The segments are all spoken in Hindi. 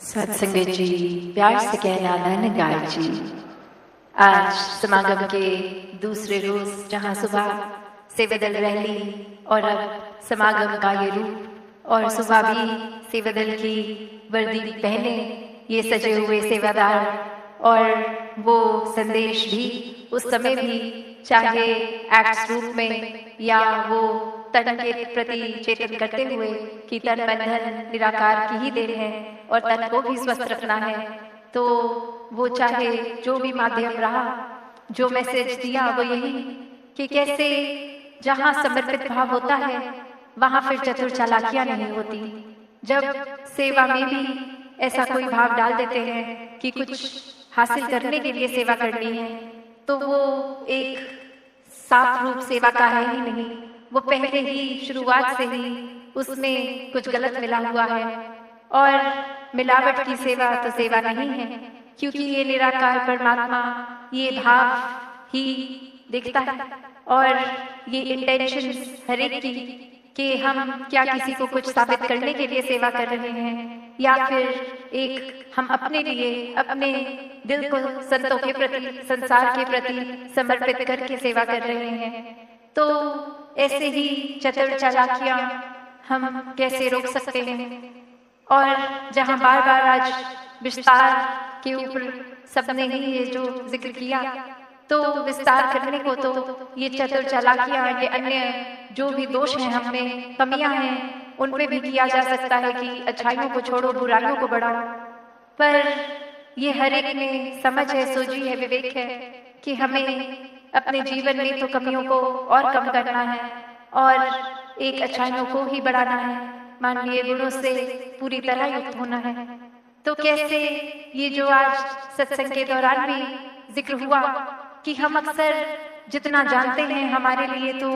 सत्संग जी, प्यार से कहना धन गाय जी। आज समागम के दूसरे रोज जहाँ सुबह सेवादल रैली और अब समागम का ये रूप और सुबह भी सेवादल की वर्दी पहने ये सजे हुए सेवादार और वो संदेश भी उस समय भी चाहे एक्ट्स रूप में या वो तन के प्रति चेतन करते हुए कि तन मन धन निराकार की ही देन है और तन को भी स्वस्थ रखना है, तो वो चाहे जो भी माध्यम रहा, जो मैसेज दिया वो यही कि कैसे जहाँ समर्पित भाव होता है वहाँ फिर चतुर चालाकियाँ नहीं होती। जब सेवा में भी ऐसा कोई भाव डाल देते हैं कि कुछ हासिल करने के लिए सेवा करनी है, तो वो एक साफ रूप सेवा का है ही नहीं, वो पहले ही शुरुआत से ही उसमें कुछ गलत मिला हुआ है। और मिलावट की सेवा तो सेवा नहीं है, क्योंकि ये निराकार परमात्मा ये भाव ही देखता है और ये इंटेंशन हर एक की कि हम क्या किसी को कुछ साबित करने के लिए सेवा कर रहे हैं या फिर एक हम अपने लिए अपने दिल को संतों के प्रति संसार के प्रति समर्पित करके सेवा कर रहे हैं। तो ऐसे ही चतुर चालाकियां हम कैसे रोक सकते हैं। और जहां बार बार आज विस्तार के ऊपर सबने ही ये जो जिक्र किया, तो विस्तार करने को तो ये चतुर चालाकियां, ये अन्य जो भी दोष हैं हम में, कमियां हैं, उन पे भी किया जा सकता है कि अच्छाइयों को छोड़ो बुराइयों को बढ़ाओ। पर ये हर एक में समझ है, सोची है, विवेक है कि हमें अपने जीवन में तो कमियों को और कम करना है और एक अच्छाइयों को ही बढ़ाना है, मानवीय गुणों से पूरी तरह युक्त होना है। तो कैसे ये जो आज सत्संग के दौरान भी जिक्र हुआ कि हम अक्सर जितना जानते हैं हमारे लिए तो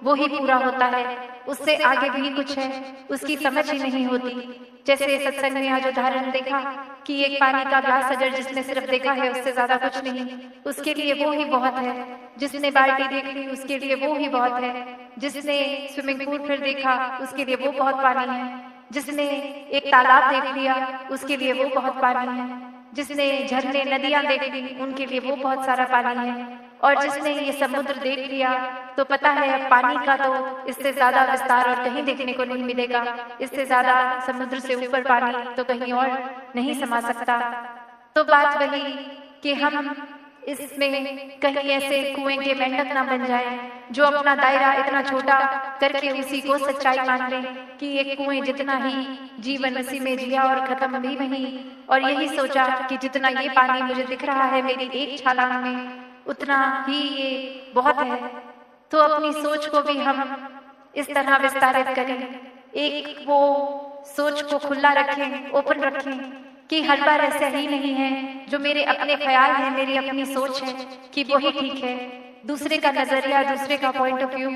वो ही पूरा होता है, उससे आगे भी कुछ है उसकी समझ ही नहीं होती। जैसे सत्संग में आज उदाहरण देखा कि एक पानी का ग्लास अगर जिसने सिर्फ देखा है उससे ज्यादा कुछ नहीं, उसके लिए वो ही बहुत है। जिसने बाल्टी देख ली उसके लिए वो ही बहुत है। जिसने स्विमिंग पूल फिर देखा उसके लिए वो बहुत पानी है। जिसने एक तालाब देख लिया उसके लिए वो बहुत पानी है। जिसने झरने नदियां देख ली उनके लिए वो बहुत सारा पानी है। और जिसने ये समुद्र देख लिया तो पता है अब पानी का तो इससे ज्यादा विस्तार और कहीं देखने को नहीं मिलेगा, इससे ज्यादा समुद्र से ऊपर पानी तो कहीं और नहीं समा सकता। तो बात वही कि हम इसमें कहीं ऐसे कुएं के मेंढक ना बन जाए जो अपना दायरा इतना छोटा करके उसी को सच्चाई मान ले कि एक कुएं जितना ही जीवन उसी में जिया और खत्म भी नहीं, और यही सोचा कि जितना ये पानी मुझे दिख रहा है मेरी एक छलांग में उतना ही ये बहुत है। तो अपनी सोच को भी हम इस तरह विस्तारित करें, एक वो सोच को खुला रखें, ओपन रखें कि हर बार ऐसा ही नहीं है जो मेरे अपने ख्याल है, मेरी अपनी सोच है कि वही ठीक है। दूसरे का नजरिया, दूसरे का पॉइंट ऑफ व्यू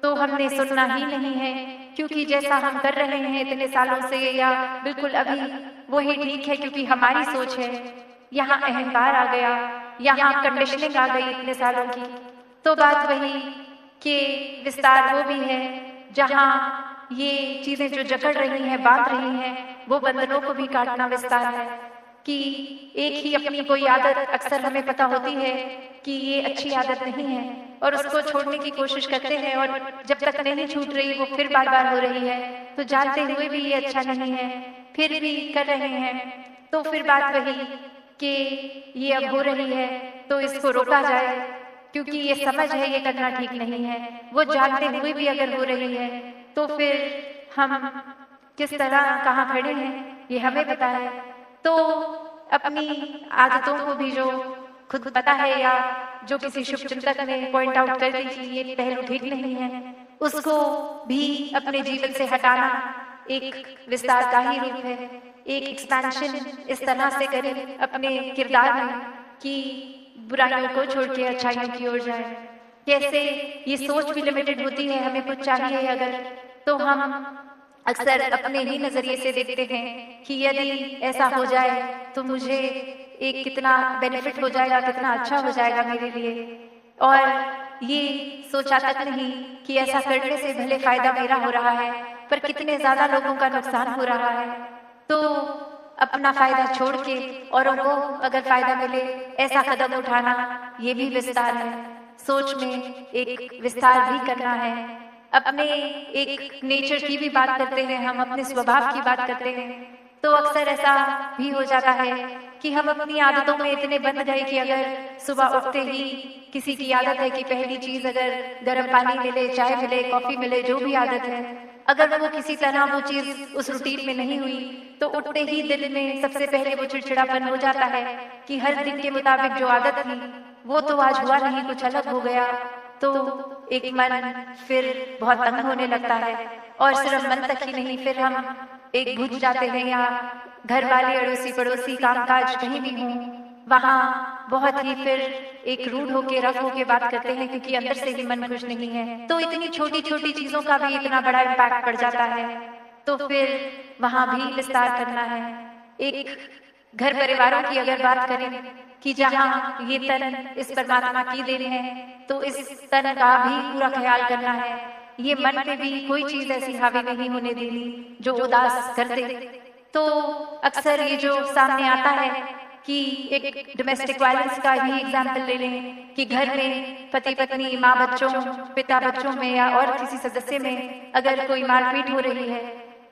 तो हमने सुनना ही नहीं है, क्योंकि जैसा हम कर रहे हैं इतने सालों से या बिल्कुल अभी वही ठीक है, क्योंकि हमारी सोच है। यहाँ अहंकार आ गया, यहाँ कंडीशनिंग आ गई इतने सालों की। तो बात वही कि विस्तार वो भी है जहाँ ये चीजें जो जकड़ रही हैं, बांध रही हैं, वो बंधनों को भी काटना विस्तार है। कि एक ही अपनी कोई आदत अक्सर हमें पता होती है कि ये अच्छी आदत नहीं है और उसको छोड़ने की कोशिश करते हैं, और जब तक नहीं छूट रही वो फिर बार बार हो रही है, तो जानते हुए भी ये अच्छा नहीं है फिर भी कर रहे हैं। तो फिर बात वही कि ये अब हो रही है तो इसको रोका जाए, क्योंकि ये समझ है ये करना ठीक नहीं है। वो जानते हुए भी अगर हो रही है तो फिर हम किस तरह कहाँ खड़े हैं ये हमें पता है। तो अपनी आदतों को भी जो खुद पता है या जो किसी शुभ चिंतक ने पॉइंट आउट कर दी कि ये पहलू ठीक नहीं है, उसको भी अपने जीवन से हटाना एक विस्तार का ही रूप है। एक एक्सपेंशन इस तरह से करें अपने किरदार में कि बुराइयों को छोड़ के अच्छाइयों की ओर जाए। कैसे ये सोच भी लिमिटेड होती है, हमें कुछ चाहिए अगर तो हम अक्सर अपने ही नजरिए से देखते हैं कि यदि ऐसा हो जाए तो मुझे एक कितना बेनिफिट हो जाएगा, कितना अच्छा हो जाएगा मेरे लिए, और ये सोचा तक नहीं कि ऐसा करने से भले फायदा मेरा हो रहा है पर कितने ज्यादा लोगों का नुकसान हो रहा है। तो अपना फायदा छोड़ के औरों को अगर फायदा मिले ऐसा कदम उठाना, ये भी विस्तार है। सोच में एक विस्तार भी करना है। अपने एक नेचर की भी बात करते हैं हम, अपने स्वभाव की बात करते हैं, तो अक्सर ऐसा भी हो जाता है कि हम अपनी आदतों में इतने बंध गए कि अगर सुबह उठते ही किसी की आदत है कि पहली चीज अगर गर्म पानी मिले, चाय मिले, कॉफी मिले, जो भी आदत है, अगर वो किसी तरह वो चीज उस रूटीन में नहीं हुई तो उठते ही दिल में सबसे पहले वो चिड़चिड़ापन हो जाता है कि हर दिन के मुताबिक जो आदत थी वो तो आज हुआ नहीं, कुछ अलग हो गया। तो एक मन फिर बहुत तंग होने लगता है, और सिर्फ मन तक ही नहीं, फिर हम एक बुझ जाते हैं, या घर वाले, अड़ोसी पड़ोसी, कामकाज कहीं भी हों, वहाँ बहुत ही फिर एक रूड होके, रफ होके बात करते हैं, क्योंकि अंदर से ही मन खुश नहीं है। तो इतनी छोटी छोटी चीजों का भी इतना बड़ा इम्पैक्ट पड़ जाता है। तो फिर वहाँ भी विस्तार करना है। एक घर परिवारों की अगर बात करें कि जहाँ ये तन इस परमात्मा की देन है, तो इस तन का भी पूरा ख्याल करना है। ये मन पे भी कोई चीज ऐसी हावी नहीं होने देनी जो उदास कर दे। तो अक्सर ये जो सामने आता है कि एक डोमेस्टिक वायलेंस का ही एग्जाम्पल ले लें कि घर में पति पत्नी, माँ बच्चों, पिता बच्चों में, या और किसी सदस्य में अगर कोई मारपीट हो रही है,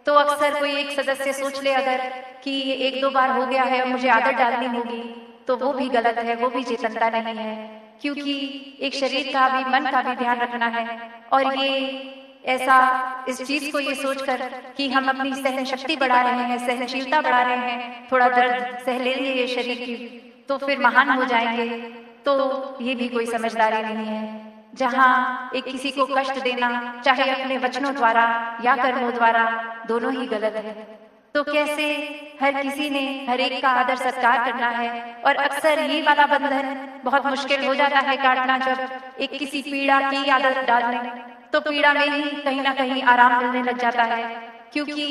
तो अक्सर कोई एक सदस्य सोच ले अगर कि ये एक दो बार हो गया है और मुझे आदत डालनी होगी, तो वो भी गलत है, वो भी चेतनता नहीं है, क्योंकि एक शरीर का भी, मन का भी ध्यान रखना है। और ये ऐसा इस चीज को ये सोचकर कि हम अपनी सहन शक्ति बढ़ा रहे हैं, सहनशीलता बढ़ा रहे हैं, थोड़ा दर्द सह लेंगे ये शरीर की तो फिर महान हो जाएंगे, तो ये भी कोई समझदारी नहीं है। जहाँ एक किसी को कष्ट देना, चाहे अपने वचनों द्वारा या कर्मों द्वारा, दोनों ही गलत है। तो कैसे हर किसी ने हर एक का आदर सत्कार करना है, और अक्सर ये वाला बंधन बहुत मुश्किल हो जाता है काटना, जब एक किसी पीड़ा की आदत डालने, तो पीड़ा में ही कहीं ना कहीं आराम मिलने लग जाता है, क्योंकि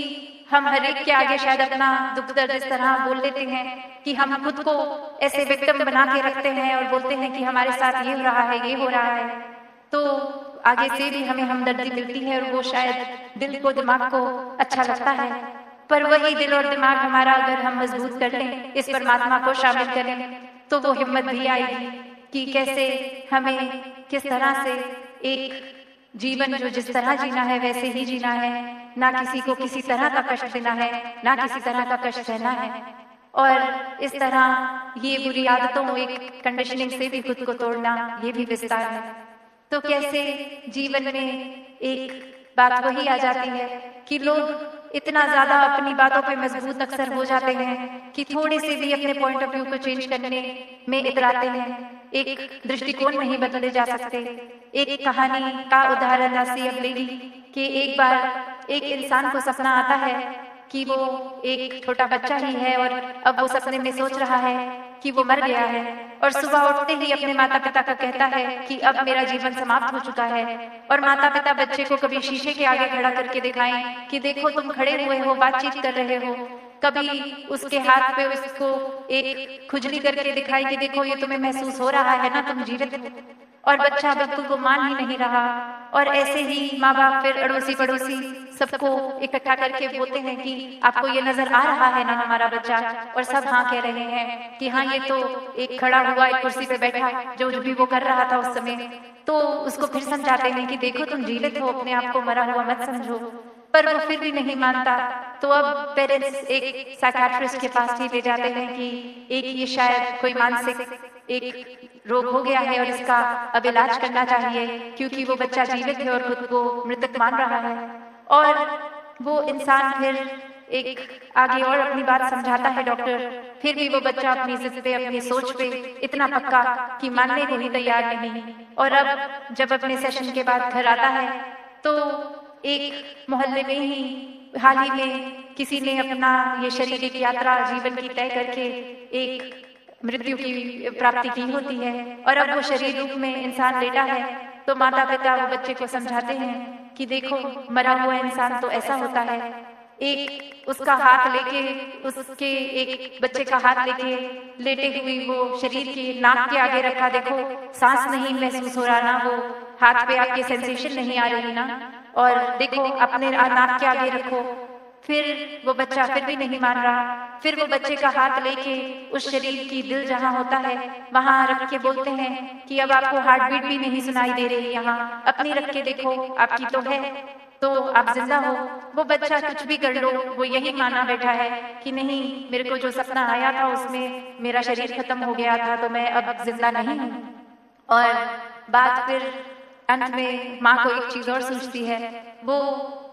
हम हर एक के आगे शायद अपना दुख दर्द इस तरह बोल लेते हैं कि हम खुद को ऐसे विक्टिम बना के रखते हैं और बोलते हैं कि हमारे साथ ये हो रहा है, ये हो रहा है, तो आगे से भी हमें हमदर्दी मिलती है, और वो शायद दिल को, दिमाग को अच्छा लगता है। पर वही दिल और दिमाग हमारा अगर हम मजबूत कर लें, इस परमात्मा को शामिल करें, तो वो हिम्मत भी आएगी कि कैसे हमें किस तरह से एक जीवन जो जिस तरह जीना है वैसे ही जीना है, ना किसी को किसी तरह का कष्ट देना है, ना किसी तरह का कष्ट सहना है। और इस तरह ये बुरी आदतों, एक कंडीशनिंग से भी खुद को तोड़ना, ये भी विस्तार है। तो कैसे जीवन में एक बात वही आ जाती है कि लोग इतना ज्यादा अपनी बातों पे मजबूत अक्सर हो जाते हैं कि थोड़े से भी अपने पॉइंट ऑफ व्यू को चेंज करने में इतराते हैं, एक दृष्टिकोण नहीं बदले जा सकते। एक कहानी का उदाहरण ऐसी अब लेगी कि एक बार एक इंसान को सपना आता है कि वो एक छोटा बच्चा ही है, और अब वो सपने में सोच रहा है कि वो मर गया है, और सुबह उठते ही अपने माता पिता को कहता है कि अब मेरा जीवन समाप्त हो चुका है। और माता पिता बच्चे को कभी शीशे के आगे खड़ा करके दिखाएं कि देखो तुम खड़े हुए हो, बातचीत कर रहे हो, कभी उसके हाथ पे उसको एक खुजली करके दिखाई कि देखो ये तुम्हें महसूस हो रहा है ना, तुम जीवित हो, और बच्चा बिल्कुल वो मान ही नहीं रहा। और ऐसे ही माँ बाप फिर अड़ोसी पड़ोसी सबको इकट्ठा करके बोलते हैं कि आपको ये नजर आ रहा है ना हमारा बच्चा, और सब हाँ कह रहे हैं कि हाँ ये तो एक खड़ा हुआ, एक कुर्सी पे बैठा, जो भी वो कर रहा था उस समय। तो उसको फिर समझाते हैं कि देखो तुम जीवित हो, अपने आप को मरा हुआ मत समझो, पर वो फिर भी नहीं मानता। तो अब पेरेंट्स एक साइकियाट्रिस्ट के पास ही ले जाते हैं कि एक ये शायद कोई मानसिक एक रोग हो गया है और इसका अब इलाज करना चाहिए, क्योंकि वो बच्चा जीवित है और खुद को मृतक मान रहा है। और वो इंसान फिर एक आगे और अपनी बात समझाता है डॉक्टर, फिर भी वो बच्चा अपनी जिद पे, अपनी सोच पे इतना पक्का कि मानने को ही तैयार नहीं। और अब जब अपने सेशन के बाद घर आता है तो एक मोहल्ले में ही हाल ही में किसी ने अपना ये शारीरिक यात्रा जीवन की तय करके एक मृत्यु की प्राप्ति की होती है, और अब वो शरीर रूप में इंसान लेटा है। तो माता पिता वो बच्चे को समझाते हैं कि देखो मरा हुआ इंसान तो ऐसा होता है, एक उसका हाथ लेके, उसके एक बच्चे का हाथ लेके लेटे हुई वो शरीर के नाक के आगे रखा, देखो सांस नहीं महसूस हो रहा ना, वो हाथ पे आपके सेंसेशन नहीं आ रही ना, और देखो अपने नाक के आगे रखो, फिर वो बच्चा फिर भी नहीं मान रहा। फिर वो बच्चे का हाथ लेके उस शरीर की दिल जहाँ होता है वहां रख के बोलते हैं कि अब आपको हार्ट बीट भी नहीं सुनाई दे रही, यहाँ अपनी रख के देखो, आपकी तो है, तो आप जिंदा हो। वो बच्चा कुछ भी कर लो, वो यही माना बैठा है कि नहीं, मेरे को जो सपना आया था उसमें मेरा शरीर खत्म हो गया था, तो मैं अब जिंदा नहीं हूँ। और बात फिर अंत में माँ को एक चीज और सूझती है, वो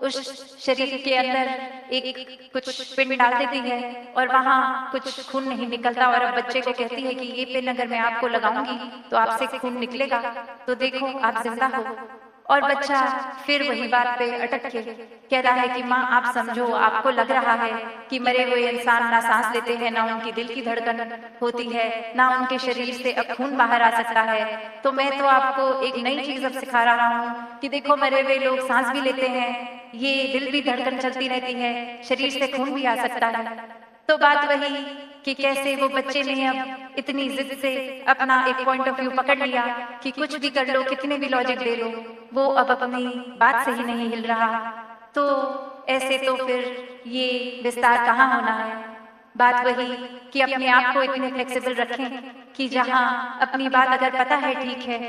उस शरीर के अंदर एक कुछ पिंड डाल देती है और वहाँ कुछ खून नहीं निकलता, और अब बच्चे को कहती है कि ये पिन अगर मैं आपको लगाऊंगी तो आपसे खून निकलेगा, तो देखो आप जिंदा हो। और बच्चा फिर वही बात पे अटक के कह रहा है कि माँ आप समझो, आपको लग रहा है कि मरे हुए इंसान ना सांस लेते हैं, ना उनकी दिल की धड़कन होती है, ना उनके शरीर से अब खून बाहर आ सकता है, तो मैं तो आपको एक नई चीज अब सिखा रहा हूँ कि देखो मरे हुए लोग सांस भी लेते हैं, ये दिल भी धड़कन चलती रहती है, शरीर से खून भी आ सकता है। तो बात वही कि कैसे वो बच्चे ने अब इतनी जिद से अपना एक पॉइंट ऑफ व्यू पकड़ लिया कि कुछ भी कर लो, कितने भी लॉजिक दे लो, वो अब अपनी बात से ही नहीं हिल रहा। तो ऐसे तो फिर ये विस्तार कहाँ होना है। बात वही कि अपने आप को इतने फ्लेक्सिबल रखें कि जहाँ अपनी बात अगर पता है ठीक है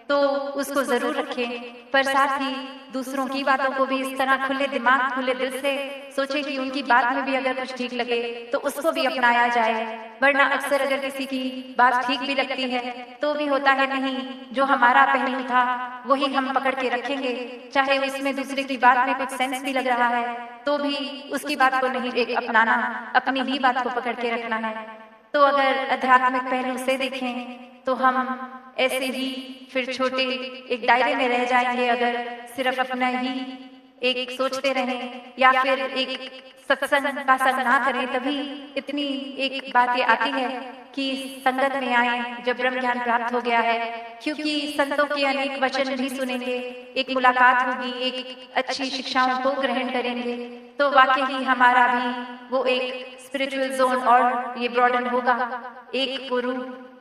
तो उसको जरूर रखें, पर साथ ही दूसरों की बातों को भी इस तरह खुले दिमाग खुले दिल से सोचें कि उनकी बात में भी अगर कुछ ठीक लगे तो उसको भी अपनाया जाए। वरना अक्सर अगर किसी की बात ठीक भी लगती है तो भी होता है नहीं, जो हमारा पहलू था वही हम पकड़ के रखेंगे, चाहे उसमें दूसरे की बात में कुछ सेंस भी लग रहा है तो भी उसकी बात को नहीं एक अपनाना, अपनी ही बात को पकड़ के रखना है। तो अगर आध्यात्मिक पहलू से देखें तो हम ऐसे ही फिर छोटे एक दायरे में रह जाएंगे अगर सिर्फ अपना ही एक सोचते रहें या फिर एक सत्संग का संग ना करें। तभी इतनी एक बात ये आती है कि संगत में आए जब ब्रह्म ज्ञान प्राप्त हो गया है, क्योंकि संतों के अनेक वचन भी सुनेंगे, एक मुलाकात होगी, एक अच्छी शिक्षाओं को ग्रहण करेंगे, तो वाकई ही हमारा भी वो एक स्पिरिचुअल जोन और ये ब्रॉडन होगा, एक गुरु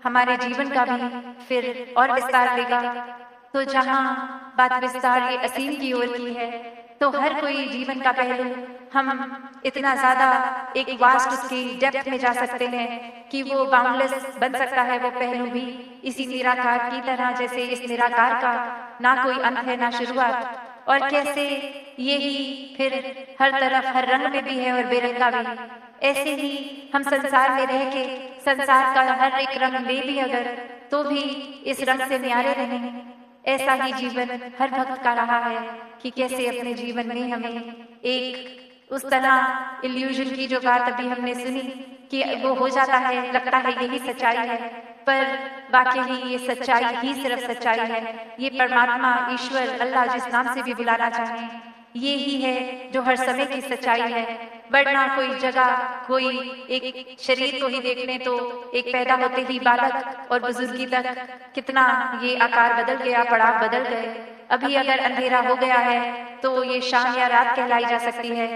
हमारे जीवन का भी फिर और विस्तार लेगा। तो जहाँ बात विस्तार ये असीम की ओर की है तो हर कोई जीवन का पहलू हम इतना ज्यादा एक वास्ट उसकी डेप्थ में जा सकते हैं कि वो बाउंडलेस बन सकता है वो पहलू भी, इसी निराकार की तरह जैसे इस निराकार का ना कोई अंत है ना शुरुआत, और कैसे ये ही फिर हर तरफ हर रंग में भी है और बेरंगा भी। ऐसे ही हम संसार में रह के संसार का हर एक रंग ले भी अगर तो भी इस रंग से न्यारे रहें। ऐसा ही जीवन हर भक्त का रहा है कि कैसे अपने जीवन में हमें एक उस तरह इल्यूजन की जो बात अभी हमने सुनी कि वो हो जाता है, लगता है यही सच्चाई है, पर वाकई ही ये सच्चाई ही सिर्फ सच्चाई है। ये परमात्मा ईश्वर अल्लाह जिस नाम से भी बुलाना चाहें ये ही है जो हर समय की सच्चाई है। वरना कोई जगह कोई एक शरीर को ही देख लें तो एक पैदा होते ही बालक और बुजुर्गी तक कितना ये आकार बदल गया, पड़ाव बदल गए। अभी अगर अंधेरा हो गया है तो ये शाम या रात कहलाई जा सकती है,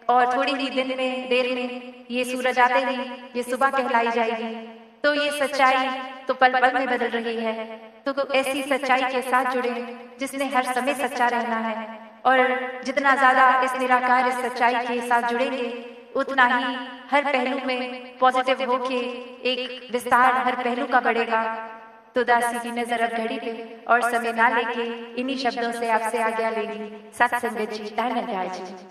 और थोड़ी ही दिन में देर में ये सूरज आते ही ये सुबह कहलाई जाएगी। तो ये सच्चाई तो पल पल में बदल रही है। तो ऐसी सच्चाई के साथ जुड़े जिसने हर समय सच्चा रहना है, और जितना ज्यादा इस निराकार इस सच्चाई के साथ जुड़ेंगे उतना ही हर पहलू में पॉजिटिव होके एक विस्तार हर पहलू का बढ़ेगा। तो दासी की नजर अब घड़ी पे और समय ना लेके इन्हीं शब्दों से आपसे आज्ञा लेगी। सत्संगत जी, धन्यवाद जी।